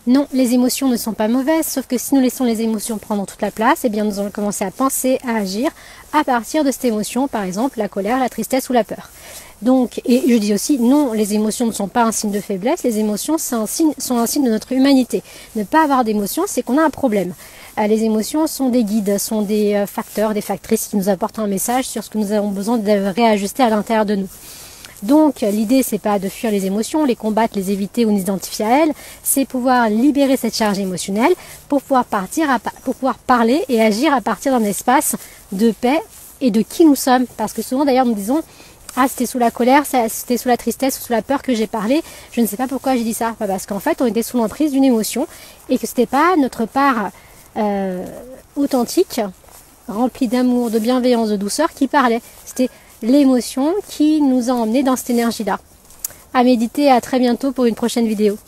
Non, les émotions ne sont pas mauvaises, sauf que si nous laissons les émotions prendre toute la place, eh bien nous allons commencer à penser, à agir à partir de cette émotion, par exemple la colère, la tristesse ou la peur. Donc, et je dis aussi, non, les émotions ne sont pas un signe de faiblesse, les émotions sont un signe de notre humanité. Ne pas avoir d'émotions, c'est qu'on a un problème. Les émotions sont des guides, sont des facteurs, des factrices qui nous apportent un message sur ce que nous avons besoin de réajuster à l'intérieur de nous. Donc l'idée c'est pas de fuir les émotions, les combattre, les éviter ou nous identifier à elles, c'est pouvoir libérer cette charge émotionnelle pour pouvoir parler et agir à partir d'un espace de paix et de qui nous sommes. Parce que souvent d'ailleurs nous disons ah c'était sous la colère, c'était sous la tristesse ou sous la peur que j'ai parlé, je ne sais pas pourquoi j'ai dit ça. Parce qu'en fait on était sous l'emprise d'une émotion et que c'était pas notre part authentique, remplie d'amour, de bienveillance, de douceur qui parlait. C'était l'émotion qui nous a emmenés dans cette énergie-là. À méditer, à très bientôt pour une prochaine vidéo.